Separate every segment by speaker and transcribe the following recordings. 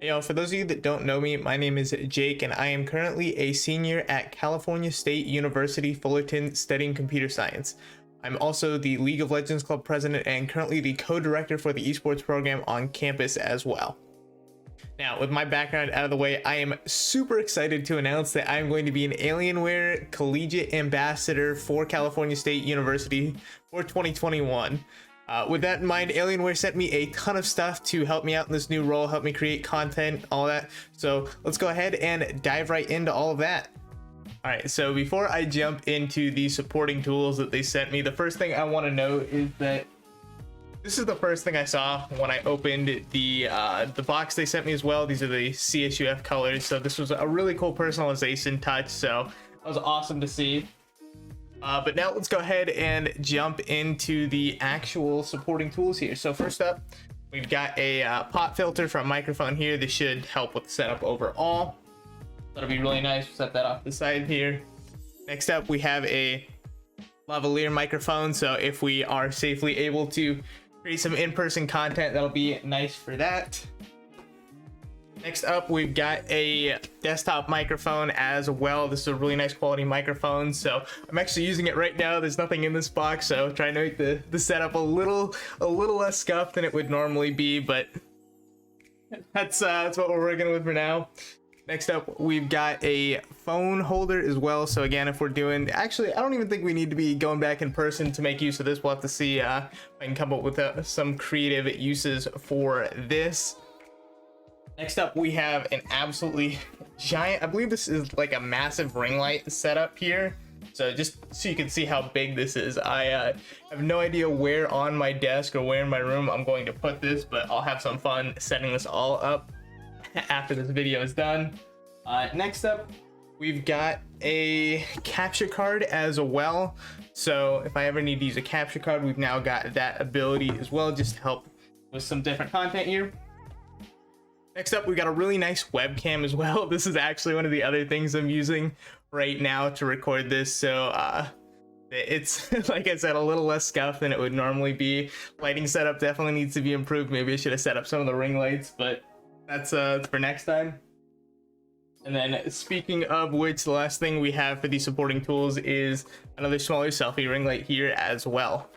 Speaker 1: For those of you that don't know me, my name is Jake, and I am currently a senior at California State University, Fullerton, studying computer science. I'm also the League of Legends Club president and currently the co-director for the esports program on campus as well. Now, with my background out of the way, I am super excited to announce that I'm going to be an Alienware Collegiate Ambassador for California State University for 2021. With that in mind, Alienware sent me a ton of stuff to help me out in this new role, help me create content, all that. So let's go ahead and dive right into all of that. All right, so before I jump into the supporting tools that they sent me, the first thing I want to note is that this is the first thing I saw when I opened the box they sent me as well. These are the CSUF colors, so this was a really cool personalization touch, so that was awesome to see. But now let's go ahead and jump into the actual supporting tools here. So first up, we've got a pop filter from microphone here. This should help with the setup overall. That'll be really nice. We'll set that off the side here. Next up, we have a lavalier microphone. So if we are safely able to create some in-person content, that'll be nice for that. Next up, we've got a desktop microphone as well. This is a really nice quality microphone, so I'm actually using it right now. There's nothing in this box, so trying to make the setup a little less scuffed than it would normally be, but that's what we're working with for now. Next up, we've got a phone holder as well. So again, if we're doing, actually, I don't even think we need to be going back in person to make use of this. We'll have to see if I can come up with some creative uses for this. Next up, we have an absolutely giant, I believe this is like a massive ring light setup here. So just so you can see how big this is. I have no idea where on my desk or where in my room I'm going to put this, but I'll have some fun setting this all up after this video is done. Next up, we've got a capture card as well. So if I ever need to use a capture card, we've now got that ability as well, just to help with some different content here. Next up, we got a really nice webcam as well. This is actually one of the other things I'm using right now to record this. So it's, like I said, a little less scuffed than it would normally be. Lighting setup definitely needs to be improved. Maybe I should have set up some of the ring lights, but that's for next time. And then speaking of which, the last thing we have for these supporting tools is another smaller selfie ring light here as well.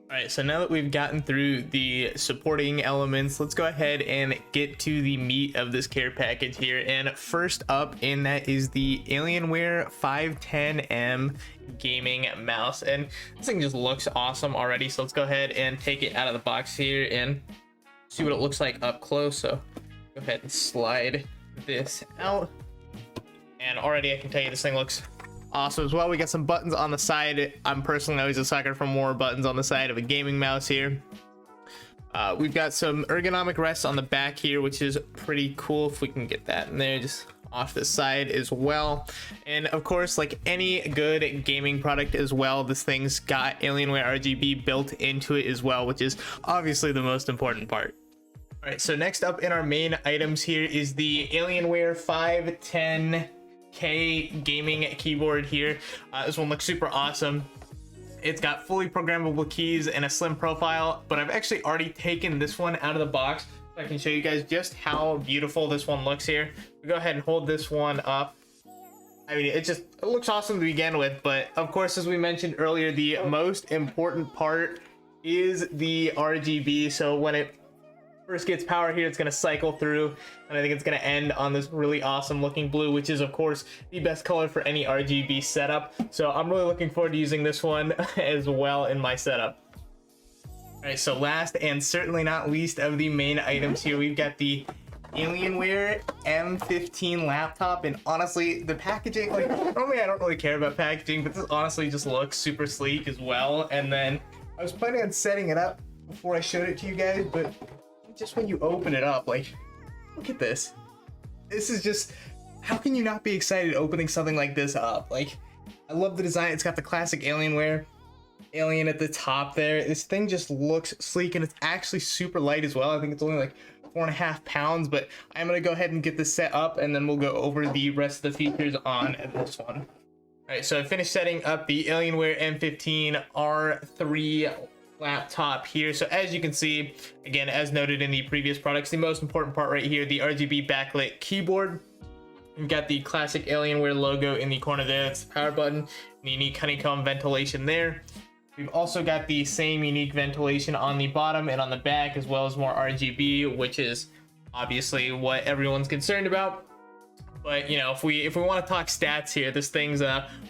Speaker 1: All right, so now that we've gotten through the supporting elements, let's go ahead and get to the meat of this care package here. And first up in that is the Alienware 510M gaming mouse. And this thing just looks awesome already. So let's go ahead and take it out of the box here and see what it looks like up close. So go ahead and slide this out. And already I can tell you this thing looks awesome as well. We got some buttons on the side. I'm personally always a sucker for more buttons on the side of a gaming mouse here. We've got some ergonomic rests on the back here, which is pretty cool. If we can get that in there, just off the side as well. And of course, like any good gaming product as well, this thing's got Alienware RGB built into it as well, which is obviously the most important part. All right, so next up in our main items here is the Alienware 510K gaming keyboard here. This one looks super awesome. It's got fully programmable keys and a slim profile, but I've actually already taken this one out of the box. I can show you guys just how beautiful this one looks here. We go ahead and hold this one up. I mean, it looks awesome to begin with, but of course, as we mentioned earlier, the most important part is the RGB. So when it first gets power here, it's going to cycle through, and I think it's going to end on this really awesome looking blue, which is of course the best color for any RGB setup. So I'm really looking forward to using this one as well in my setup. All right, so last and certainly not least of the main items here, we've got the Alienware M15 laptop. And honestly, the packaging, like, normally I don't really care about packaging, but this honestly just looks super sleek as well. And then I was planning on setting it up before I showed it to you guys, but just when you open it up, like, look at this. This is just, how can you not be excited opening something like this up? Like, I love the design. It's got the classic Alienware alien at the top there. This thing just looks sleek, and it's actually super light as well. I think it's only like 4.5 pounds, but I'm gonna go ahead and get this set up, and then we'll go over the rest of the features on this one. All right, so I finished setting up the Alienware M15 R3 laptop here. So as you can see, again, as noted in the previous products, the most important part right here, the RGB backlit keyboard. We've got the classic Alienware logo in the corner there. That's the power button. The unique honeycomb ventilation there. We've also got the same unique ventilation on the bottom and on the back, as well as more RGB, which is obviously what everyone's concerned about. But you know, if we want to talk stats here, this thing's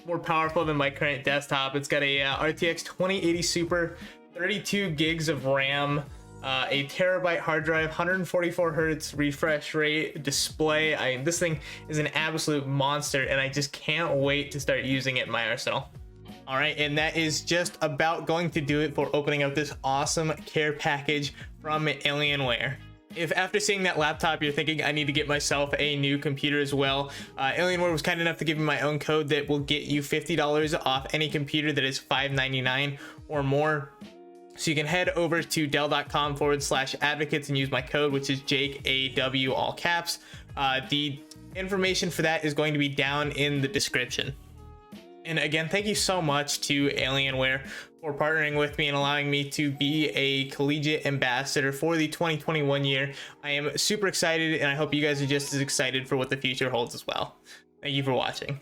Speaker 1: more powerful than my current desktop. It's got a RTX 2080 Super, 32 gigs of RAM, a terabyte hard drive, 144 hertz refresh rate display. This thing is an absolute monster, and I just can't wait to start using it in my arsenal. All right, and that is just about going to do it for opening up this awesome care package from Alienware. If after seeing that laptop you're thinking I need to get myself a new computer as well, Alienware was kind enough to give me my own code that will get you $50 off any computer that is $599 or more. So you can head over to dell.com/advocates and use my code, which is Jake AW, all caps. The information for that is going to be down in the description. And again, thank you so much to Alienware for partnering with me and allowing me to be a collegiate ambassador for the 2021 year. I am super excited, and I hope you guys are just as excited for what the future holds as well. Thank you for watching.